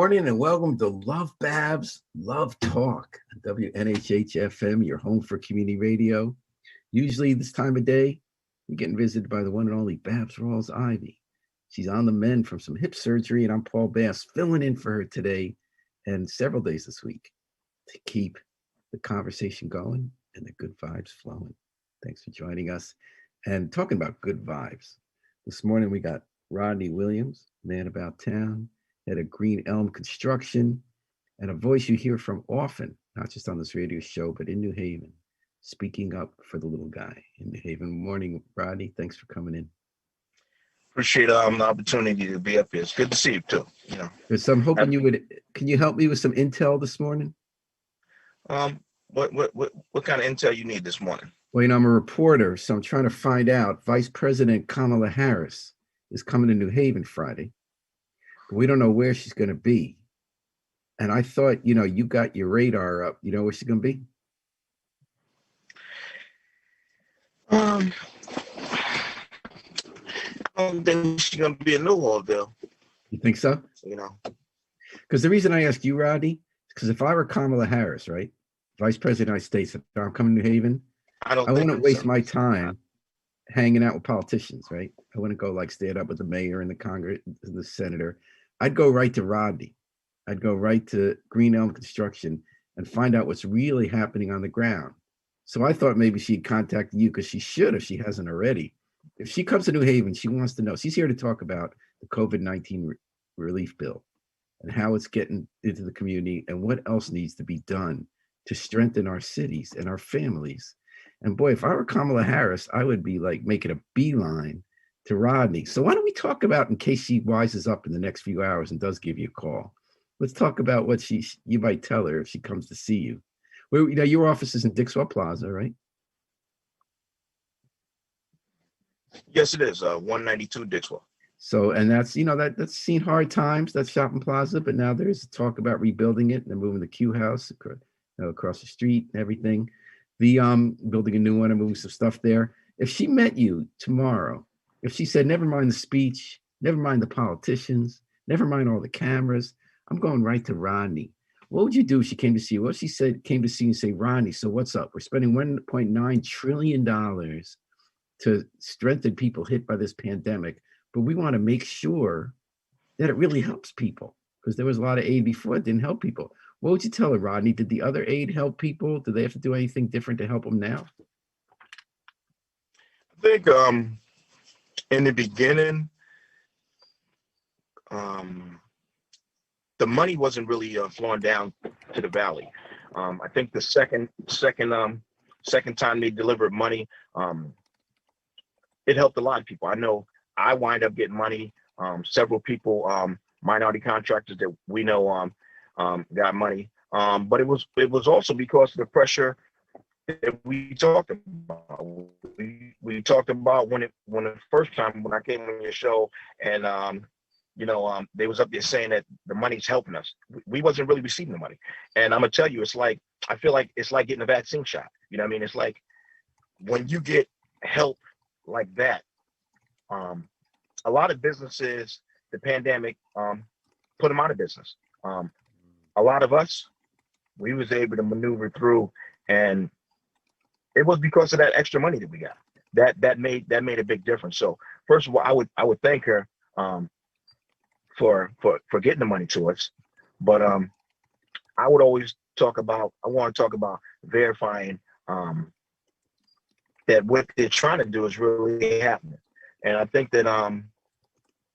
morning and welcome to Love Babs Love Talk, WNHH FM, your home for community radio. Usually this time of day, you're getting visited by the one and only Babs Rawls Ivy. She's on the mend from some hip surgery, and I'm Paul Bass, filling in for her today and several days this week to keep the conversation going and the good vibes flowing. Thanks for joining us and talking about good vibes. This morning we got Rodney Williams, man about town, head of Green Elm Construction, and a voice you hear from often, not just on this radio show, but in New Haven, speaking up for the little guy in New Haven. Morning, Rodney. Thanks for coming in. Appreciate the opportunity to be up here. It's good to see you too. So I'm hoping you would. Can you help me with some intel this morning? What kind of intel you need this morning? Well, I'm a reporter, so I'm trying to find out. Vice President Kamala Harris is coming to New Haven Friday. We don't know where she's going to be. And I thought, you got your radar up. You know where she's going to be? I don't think she's going to be in Newhallville. You think so? Because the reason I asked you, Rodney, is because if I were Kamala Harris, right, Vice President of the United States, if I'm coming to New Haven, I wouldn't waste my time hanging out with politicians, right? I wouldn't go stand up with the mayor and the Congress, the senator. I'd go right to Rodney. I'd go right to Green Elm Construction and find out what's really happening on the ground. So I thought maybe she'd contact you because she should if she hasn't already. If she comes to New Haven, she wants to know. She's here to talk about the COVID-19 relief bill and how it's getting into the community and what else needs to be done to strengthen our cities and our families. And boy, if I were Kamala Harris, I would be making a beeline to Rodney. So why don't we talk about, in case she wises up in the next few hours and does give you a call, let's talk about what you might tell her if she comes to see you. Well, your office is in Dixwell Plaza, right? Yes, it is. 192 Dixwell. So, and that's, that's seen hard times, that shopping plaza, but now there's talk about rebuilding it and they're moving the Q house across the street and everything. The building a new one and moving some stuff there. If she met you tomorrow, if she said, never mind the speech, never mind the politicians, never mind all the cameras, I'm going right to Rodney. What would you do if she came to see you? What she said, came to see you and say, Rodney, so what's up? We're spending $1.9 trillion to strengthen people hit by this pandemic, but we want to make sure that it really helps people because there was a lot of aid before it didn't help people. What would you tell her, Rodney? Did the other aid help people? Do they have to do anything different to help them now? I think in the beginning, the money wasn't really flowing down to the valley. I think the second time they delivered money, it helped a lot of people. I know I wind up getting money. Several people, minority contractors that we know, got money. But it was also because of the pressure that we talked about. We talked about when the first time when I came on your show and they was up there saying that the money's helping us. We wasn't really receiving the money. And I'm gonna tell you, I feel like it's like getting a vaccine shot. You know what I mean? It's like when you get help like that, a lot of businesses, the pandemic put them out of business. A lot of us, we was able to maneuver through, and it was because of that extra money that we got. That made a big difference. So first of all, I would thank her for getting the money to us. But I would always want to talk about verifying that what they're trying to do is really happening. And I think that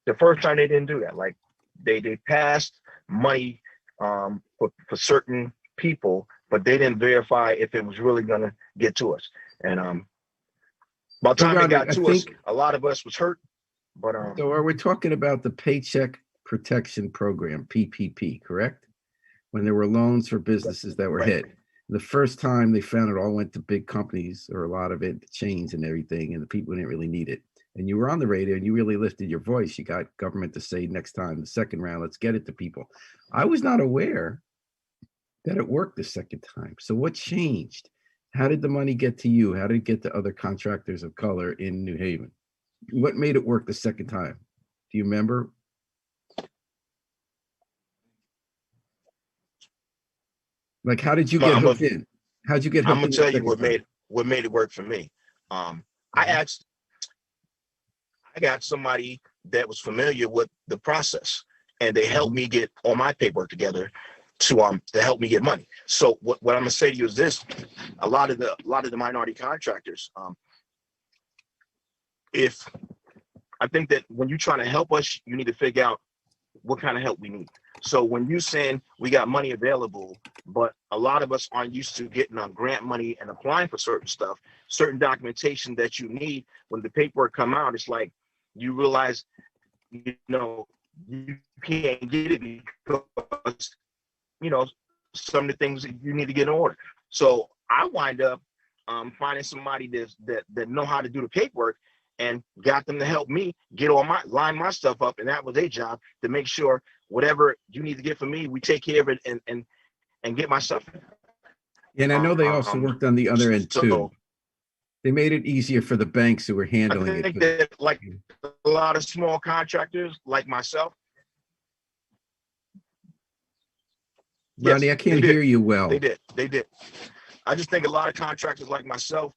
the first time they didn't do that, like they passed money for certain people, but they didn't verify if it was really going to get to us. And by the time it got to us, a lot of us was hurt. But so are we talking about the Paycheck Protection Program, PPP, correct? When there were loans for businesses that were hit. The first time they found it all went to big companies, or a lot of it, the chains and everything, and the people didn't really need it. And you were on the radio and you really lifted your voice. You got government to say next time, the second round, let's get it to people. I was not aware that it worked the second time. So what changed? How did the money get to you? How did it get to other contractors of color in New Haven? What made it work the second time? Do you remember? Like, how did you get hooked in? How'd you get hooked in? I'm gonna tell you what made it work for me. I got somebody that was familiar with the process, and they helped me get all my paperwork together to help me get money. So what I'm gonna say to you is this: a lot of the minority contractors, if I think that when you're trying to help us, you need to figure out what kind of help we need. So when you saying we got money available, but a lot of us aren't used to getting grant money and applying for certain stuff, certain documentation that you need, when the paperwork come out, it's like you realize, you can't get it because, some of the things that you need to get in order. So I wind up finding somebody that know how to do the paperwork, and got them to help me get line my stuff up. And that was their job, to make sure whatever you need to get from me, we take care of it and get my stuff. And I know they also worked on the other end too. They made it easier for the banks who were handling it. I think that, like a lot of small contractors like myself. Ronnie, yes, I can't hear you well. They did. I just think a lot of contractors like myself.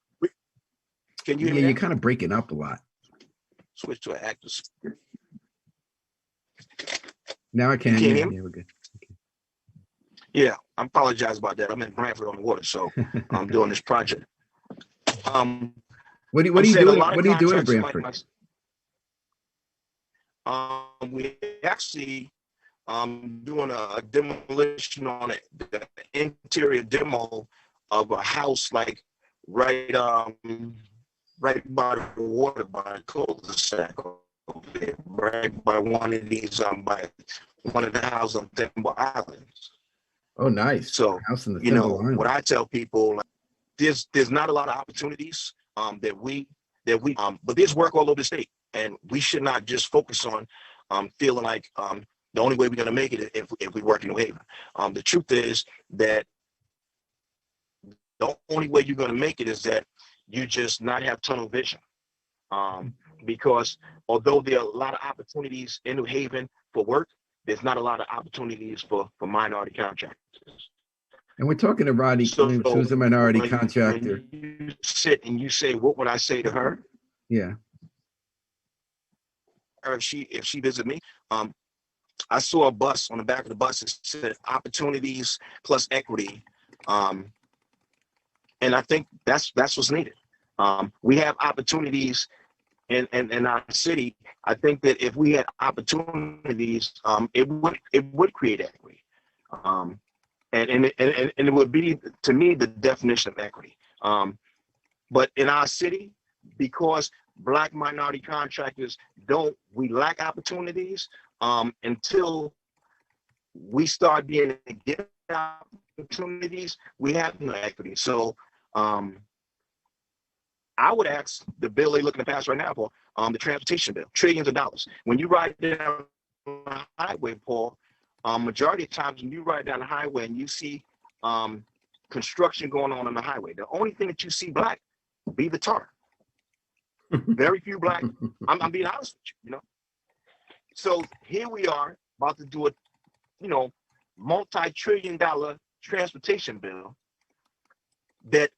Can you hear me? You're kind of breaking up a lot. Switch to an active. Now I can. Hear me? Yeah, we're good. Okay. Yeah, I apologize about that. I'm in Brantford on the water, so I'm doing this project. What are you doing? What are you doing in Brantford? We actually doing a demolition on it, the interior demo of a house, like right by the water, by the cul-de-sac, right by one of these, by one of the houses on Thimble Islands. Oh, nice. So, house in the what I tell people, like, there's not a lot of opportunities that we but there's work all over the state, and we should not just focus on feeling like the only way we're going to make it if we work in New Haven. The truth is that the only way you're going to make it is that you just not have tunnel vision. Because although there are a lot of opportunities in New Haven for work, there's not a lot of opportunities for minority contractors. And we're talking to Rodney, who's a minority contractor. When you sit and you say, what would I say to her? Yeah. Or if she visit me, I saw a bus on the back of the bus that said opportunities plus equity. And I think that's what's needed. We have opportunities in our city. I think that if we had opportunities, it would create equity. And it would be, to me, the definition of equity. But in our city, because Black minority contractors we lack opportunities until we start being able to get opportunities, we have no equity. So I would ask the bill they're looking to pass right now, Paul, the transportation bill, trillions of dollars. When you ride down the highway, Paul, majority of times when you ride down the highway and you see construction going on the highway, the only thing that you see Black be the tar. Very few Black. I'm being honest with you, So here we are about to do a, multi-trillion-dollar transportation bill. That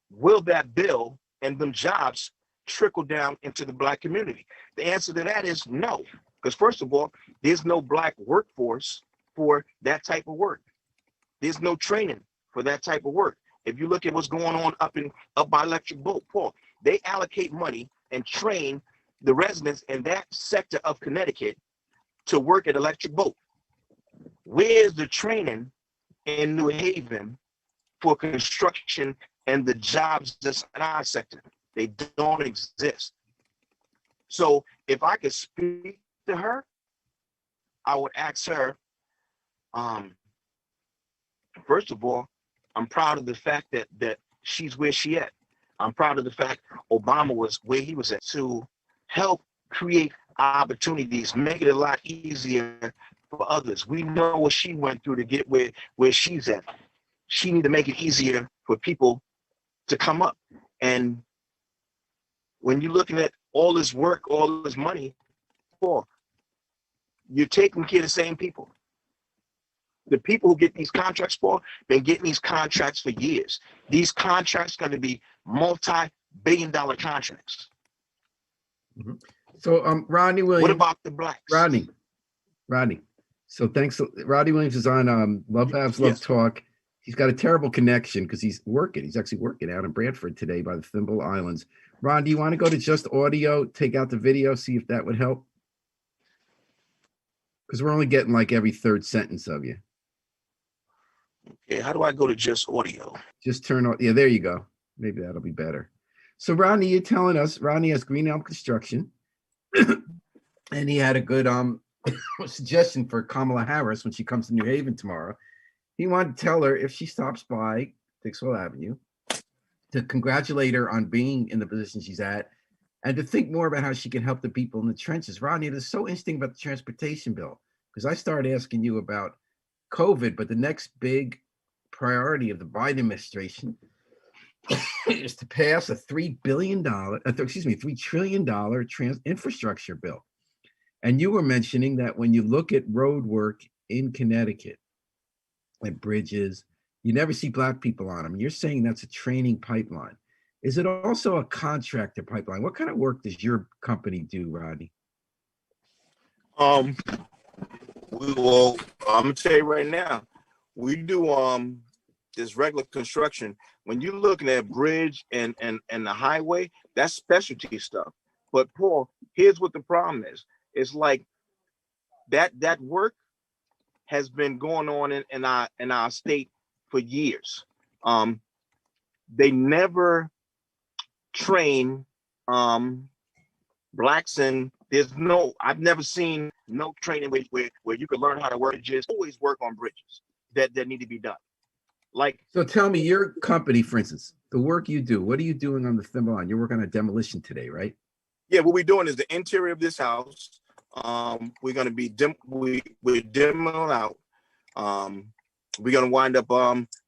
bill and them jobs trickle down into the Black community? The answer to that is no, because first of all, there's no Black workforce for that type of work. There's no training for that type of work. If you look at what's going on up by Electric Boat, Paul, they allocate money and train the residents in that sector of Connecticut to work at Electric Boat. Where's the training in New Haven for construction and the jobs that's in our sector? They don't exist. So if I could speak to her, I would ask her, first of all, I'm proud of the fact that she's where she at. I'm proud of the fact Obama was where he was at, to help create opportunities, make it a lot easier for others. We know what she went through to get where she's at. She need to make it easier for people to come up. And when you're looking at all this work, all this money, you're taking care of the same people. The people who get these contracts for been getting these contracts for years. These contracts going to be multi-billion-dollar contracts. Mhm. So, Rodney What Williams, about the blacks? Rodney. So thanks. Rodney Williams is on Love Babs Love Yes. Talk. He's got a terrible connection because he's working. He's actually working out in Brantford today by the Thimble Islands. Ron, do you want to go to just audio, take out the video, see if that would help? Because we're only getting like every third sentence of you. Okay, how do I go to just audio? Just turn on. Yeah, there you go. Maybe that'll be better. So Rodney, you're telling us Rodney has Green Elm Construction, and he had a good suggestion for Kamala Harris when she comes to New Haven tomorrow. He wanted to tell her if she stops by Dixwell Avenue to congratulate her on being in the position she's at and to think more about how she can help the people in the trenches. Rodney, it is so interesting about the transportation bill because I started asking you about COVID, but the next big priority of the Biden administration is to pass a $3 trillion infrastructure bill. And you were mentioning that when you look at road work in Connecticut, like bridges, you never see black people on them. You're saying that's a training pipeline. Is it also a contractor pipeline? What kind of work does your company do, Rodney? I'm gonna tell you right now, we do this regular construction. When you're looking at bridge and the highway, that's specialty stuff. But Paul, here's what the problem is. It's like that work has been going on in our state for years. They never train blacks, and I've never seen no training where you can learn how to work bridges. Always work on bridges that need to be done. So tell me, your company, for instance, the work you do, what are you doing on the Thimble Island? You're working on a demolition today, right? Yeah, what we're doing is the interior of this house. We're going to be we're demoing out. We're going to wind up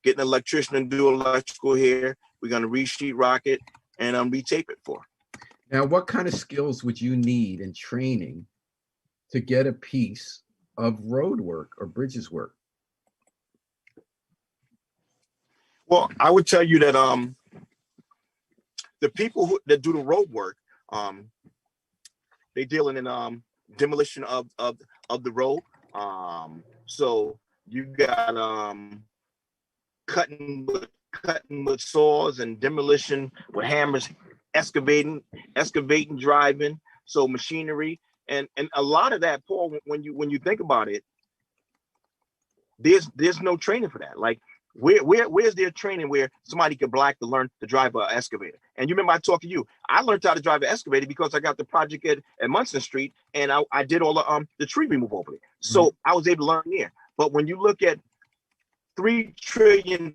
getting an electrician and do electrical here. We're going to resheet rock it and retape it for. Now, what kind of skills would you need in training to get a piece of road work or bridges work? Well, I would tell you that the people that do the road work, they dealing in demolition of the road. So you got cutting with saws and demolition with hammers, excavating, driving, so machinery, and a lot of that, Paul, when you think about it, there's no training for that. Like where's their training where somebody could black to learn to drive an excavator? And you remember I talked to you. I learned how to drive an excavator because I got the project at Munson Street, and I did all the tree removal over there. So I was able to learn there. But when you look at $3 trillion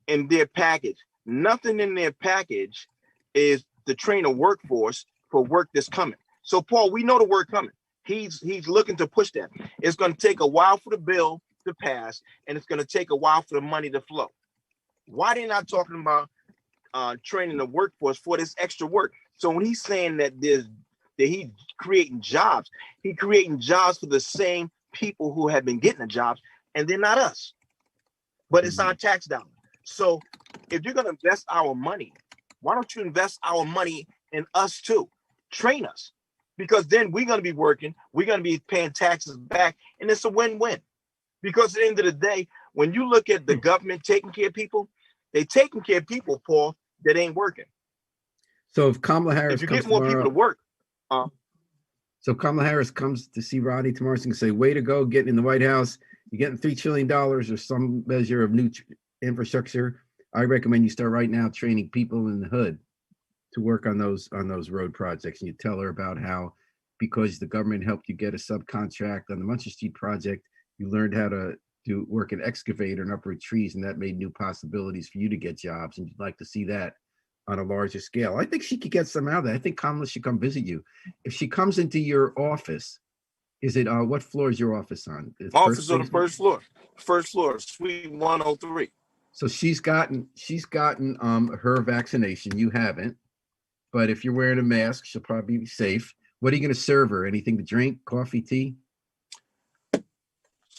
in their package, nothing in their package is to train a workforce for work that's coming. So Paul, we know the work coming. He's looking to push that. It's going to take a while for the bill to pass, and it's going to take a while for the money to flow. Why they not talking about training the workforce for this extra work? So when he's saying that he's creating jobs for the same people who have been getting the jobs, and they're not us, but it's our tax dollar. So if you're going to invest our money, why don't you invest our money in us too? Train us, because then we're going to be working, we're going to be paying taxes back, and it's a win-win. Because at the end of the day, when you look at the government taking care of people, they taking care of people, Paul, that ain't working. So if Kamala Harris if you get more people to work. So Kamala Harris comes to see Rodney tomorrow, and say, way to go, getting in the White House. You're getting $3 trillion or some measure of new infrastructure. I recommend you start right now training people in the hood to work on those road projects. And you tell her about how, because the government helped you get a subcontract on the Munson Street project, you learned how to work an excavator and uproot trees, and that made new possibilities for you to get jobs. And you'd like to see that on a larger scale. I think she could get some out of that. I think Kamala should come visit you. If she comes into your office, is it what floor is your office on? Office on the first floor. First floor, suite 103. So she's gotten her vaccination. You haven't. But if you're wearing a mask, she'll probably be safe. What are you going to serve her? Anything to drink? Coffee, tea?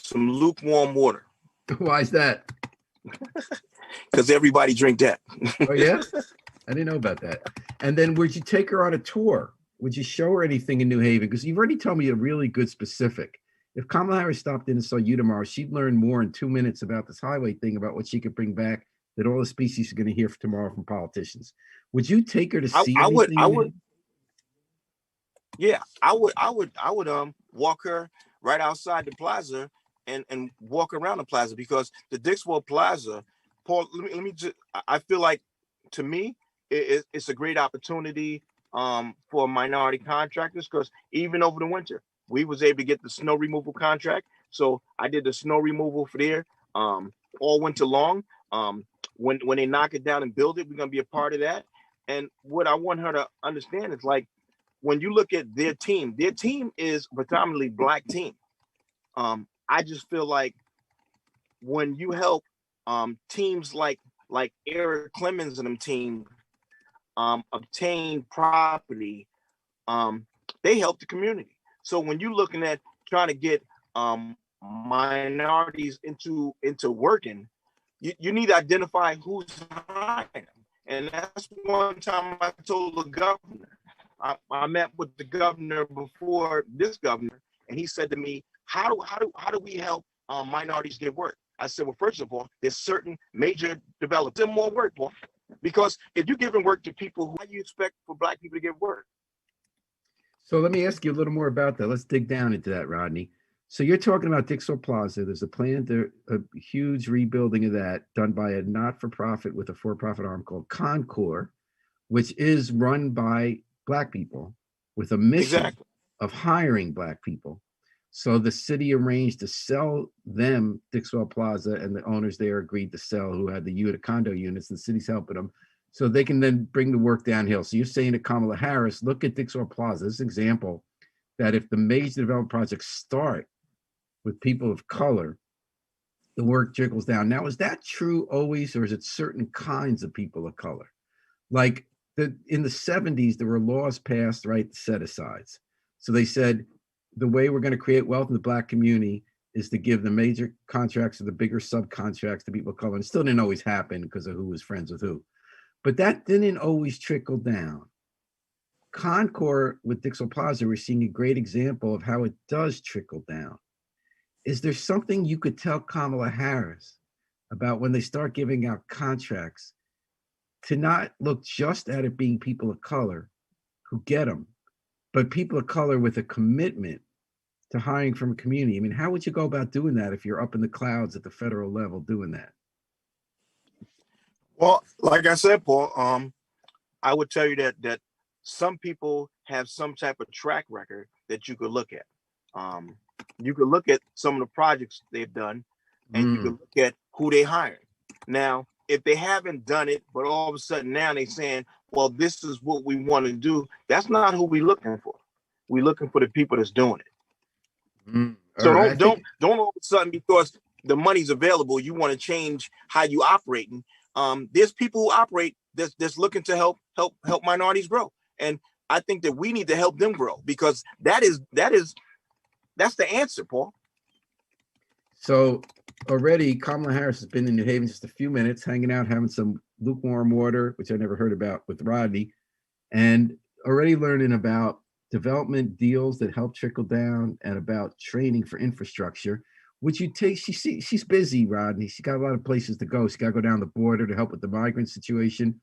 some lukewarm water. Why is that? Because everybody drink that. Oh, yeah? I didn't know about that. And then would you take her on a tour? Would you show her anything in New Haven? Because you've already told me a really good specific. If Kamala Harris stopped in and saw you tomorrow, she'd learn more in 2 minutes about this highway thing, about what she could bring back, that all the species are going to hear tomorrow from politicians. Would you take her to see anything? I would. Yeah, I would walk her right outside the plaza and walk around the plaza, because the Dixwell Plaza, Paul, let me just, I feel like, to me, it's a great opportunity for minority contractors, because even over the winter, we was able to get the snow removal contract. So I did the snow removal for there all winter long. When they knock it down and build it, we're gonna be a part of that. And what I want her to understand is, like, when you look at their team is predominantly Black team. I just feel like when you help teams like Eric Clemens and them team obtain property, they help the community. So when you're looking at trying to get minorities into working, you need to identify who's hiring them. And that's one time I told the governor. I met with the governor before this governor, and he said to me, "How do we help minorities get work?" I said, "Well, first of all, there's certain major developers more work, boy, because if you're giving work to people, how do you expect for Black people to get work?" So let me ask you a little more about that. Let's dig down into that, Rodney. So you're talking about Dixwell Plaza. There's a plan to a huge rebuilding of that done by a not-for-profit with a for-profit arm called Concord, which is run by Black people with a mission of hiring Black people. So the city arranged to sell them Dixwell Plaza, and the owners there agreed to sell, who had the condo units, and the city's helping them, so they can then bring the work downhill. So you're saying to Kamala Harris, look at Dixwell Plaza, this example, that if the major development projects start with people of color, the work trickles down. Now, is that true always, or is it certain kinds of people of color? Like in the 70s, there were laws passed, right, set-asides. So they said, the way we're going to create wealth in the Black community is to give the major contracts or the bigger subcontracts to people of color. And it still didn't always happen because of who was friends with who. But that didn't always trickle down. Concord with Dixwell Plaza, we're seeing a great example of how it does trickle down. Is there something you could tell Kamala Harris about when they start giving out contracts to not look just at it being people of color who get them, but people of color with a commitment to hiring from a community? I mean, how would you go about doing that if you're up in the clouds at the federal level doing that? Well, like I said, Paul, I would tell you that some people have some type of track record that you could look at. You could look at some of the projects they've done, and you could look at who they hired. Now, if they haven't done it, but all of a sudden now they're saying, well, this is what we want to do, that's not who we're looking for. We're looking for the people that's doing it. So right. don't all of a sudden, because the money's available, you want to change how you operating. There's people who operate that's looking to help minorities grow. And I think that we need to help them grow, because that's the answer, Paul. So already Kamala Harris has been in New Haven just a few minutes, hanging out, having some lukewarm water, which I never heard about, with Rodney, and already learning about development deals that help trickle down and about training for infrastructure. Would you take, she's busy, Rodney. She got a lot of places to go. She got to go down the border to help with the migrant situation,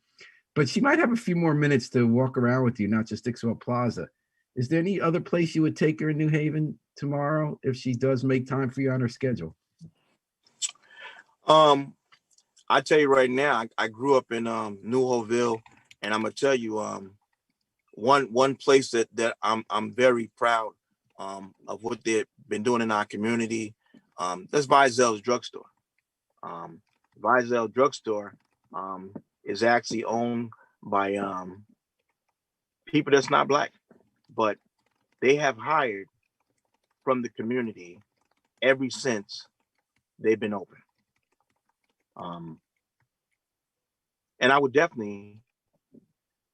but she might have a few more minutes to walk around with you, not just Dixwell Plaza. Is there any other place you would take her in New Haven tomorrow if she does make time for you on her schedule? I tell you right now, I grew up in New Hoville, and I'm gonna tell you one place that I'm very proud of what they've been doing in our community. That's Vizel's drugstore. Vizel drugstore is actually owned by people that's not Black, but they have hired from the community ever since they've been open. And I would definitely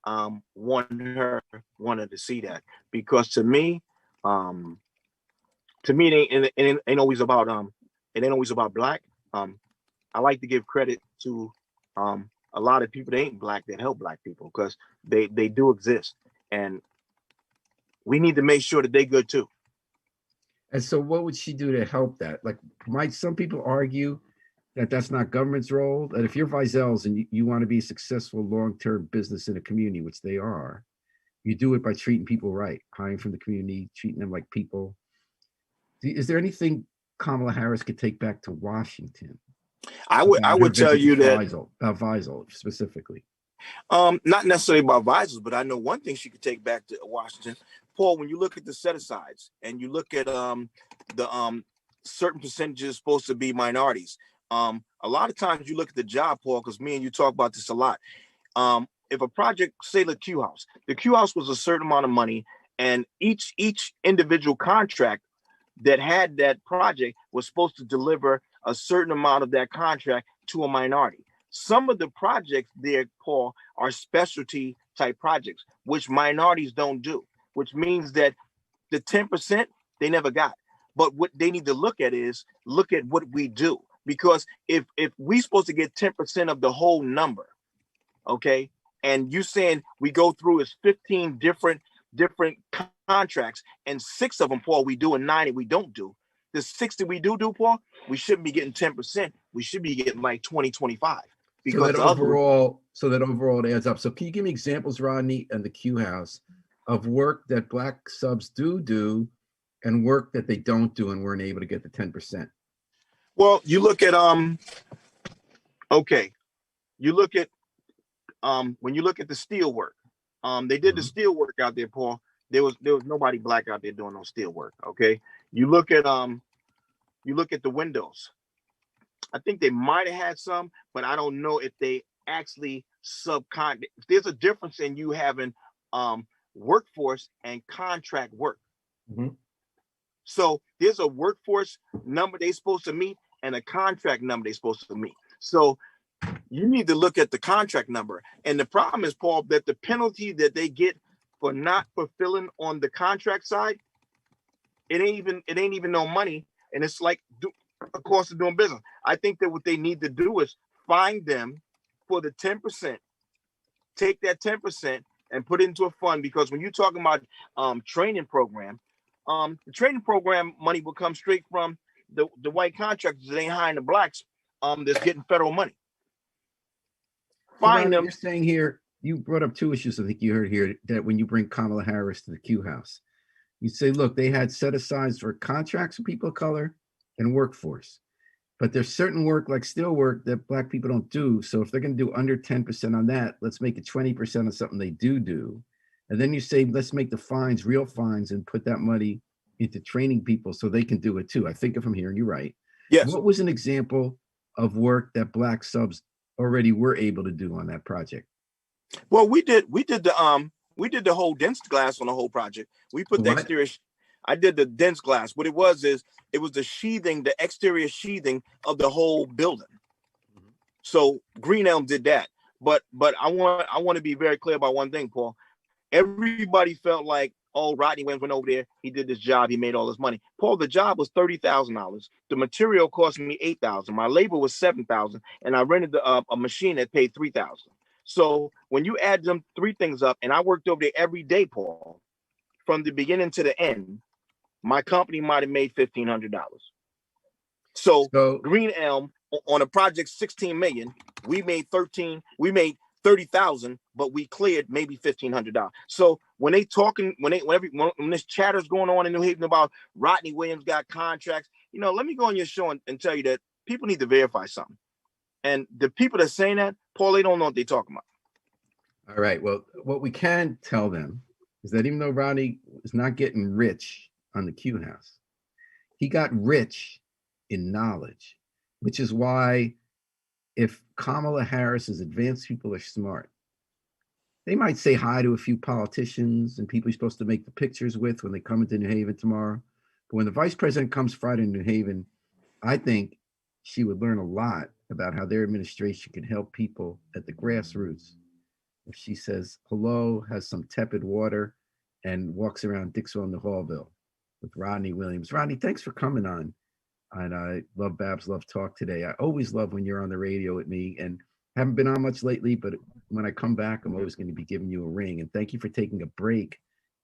want her to see that, because to me, to me, it ain't always about it ain't always about black. I like to give credit to a lot of people that ain't black that help black people, because they do exist, and we need to make sure that they good too. And so what would she do to help that? Like, might some people argue that that's not government's role? That if you're Vizel's and you want to be a successful long-term business in a community, which they are, you do it by treating people right, hiring from the community, treating them like people. Is there anything Kamala Harris could take back to Washington? I would tell you that about Vizel specifically. Not necessarily about visors, but I know one thing she could take back to Washington. Paul, when you look at the set-asides and you look at the certain percentages supposed to be minorities, a lot of times you look at the job, Paul, because me and you talk about this a lot. If a project, say the Q House was a certain amount of money, and each individual contract that had that project was supposed to deliver a certain amount of that contract to a minority. Some of the projects there, Paul, are specialty type projects, which minorities don't do, which means that the 10% they never got. But what they need to look at is look at what we do. Because if we're supposed to get 10% of the whole number, okay, and you saying we go through is 15 different contracts, and 6 of them, Paul, we do, and 9 that we don't do. The 6 that we do, Paul, we shouldn't be getting 10%. We should be getting like 20, 25. Because so that overall it adds up. So can you give me examples, Rodney, and the Q House, of work that black subs do and work that they don't do and weren't able to get the 10%? Well, you look at okay. You look at when you look at the steel work, they did the steel work out there, Paul. There was nobody black out there doing no steel work. Okay. You look at the windows. I think they might have had some, but I don't know if they actually subcon. There's a difference in you having workforce and contract work. Mm-hmm. So there's a workforce number they're supposed to meet and a contract number they're supposed to meet. So you need to look at the contract number. And the problem is, Paul, that the penalty that they get for not fulfilling on the contract side, it ain't even no money, and it's like a cost of doing business. I think that what they need to do is find them for the 10%, take that 10% and put it into a fund, because when you're talking about training program, the training program money will come straight from the white contractors that ain't hiring the blacks that's getting federal money. Find them. You're saying here, you brought up 2 issues I think you heard here, that when you bring Kamala Harris to the Q House, you say, look, they had set-asides for contracts for people of color and workforce. But there's certain work like steel work that black people don't do. So if they're going to do under 10% on that, let's make it 20% of something they do. And then you say, let's make the fines real fines and put that money into training people so they can do it too. I think if I'm hearing you right. Yes. What was an example of work that black subs already were able to do on that project? Well, we did the whole dense glass on the whole project. We put the exterior. I did the dense glass. What it was the sheathing, the exterior sheathing of the whole building. Mm-hmm. So Green Elm did that. But I want to be very clear about one thing, Paul. Everybody felt like, oh, Rodney went over there, he did this job, he made all this money. Paul, the job was $30,000. The material cost me $8,000. My labor was $7,000, and I rented a machine that paid $3,000. So when you add them 3 things up, and I worked over there every day, Paul, from the beginning to the end, my company might have made $1,500. So Green Elm on a project $16 million, we made 30,000, but we cleared maybe $1,500. So when this chatter's going on in New Haven about Rodney Williams got contracts, let me go on your show and tell you that people need to verify something. And the people that are saying that, Paul, they don't know what they're talking about. All right. Well, what we can tell them is that even though Rodney is not getting rich on the Q House, he got rich in knowledge, which is why if Kamala Harris's advanced people are smart, they might say hi to a few politicians and people you're supposed to make the pictures with when they come into New Haven tomorrow. But when the vice president comes Friday in New Haven, I think she would learn a lot about how their administration can help people at the grassroots. If she says hello, has some tepid water, and walks around Dixville and the Hallville with Rodney Williams. Rodney, thanks for coming on. And I love Babs Love Talk today. I always love when you're on the radio with me, and haven't been on much lately, but when I come back, I'm always going to be giving you a ring. And thank you for taking a break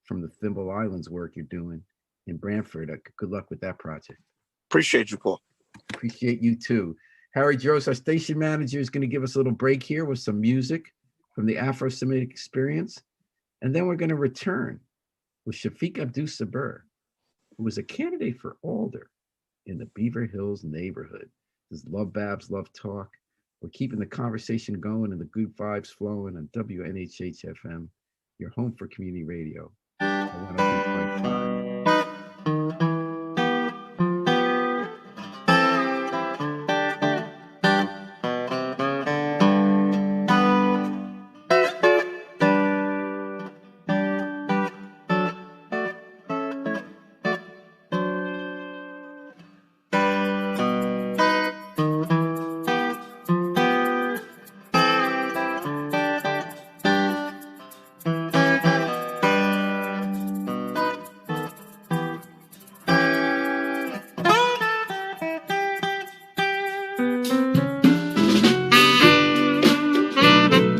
from the Thimble Islands work you're doing in Brantford. Good luck with that project. Appreciate you, Paul. Appreciate you too. Harry Jones, our station manager, is going to give us a little break here with some music from the Afro-Semitic Experience. And then we're going to return with Shafiq Abdul Sabur, who was a candidate for Alder in the Beaver Hills neighborhood. This is Love Babs, Love Talk. We're keeping the conversation going and the good vibes flowing on WNHH FM, your home for community radio. 102.5.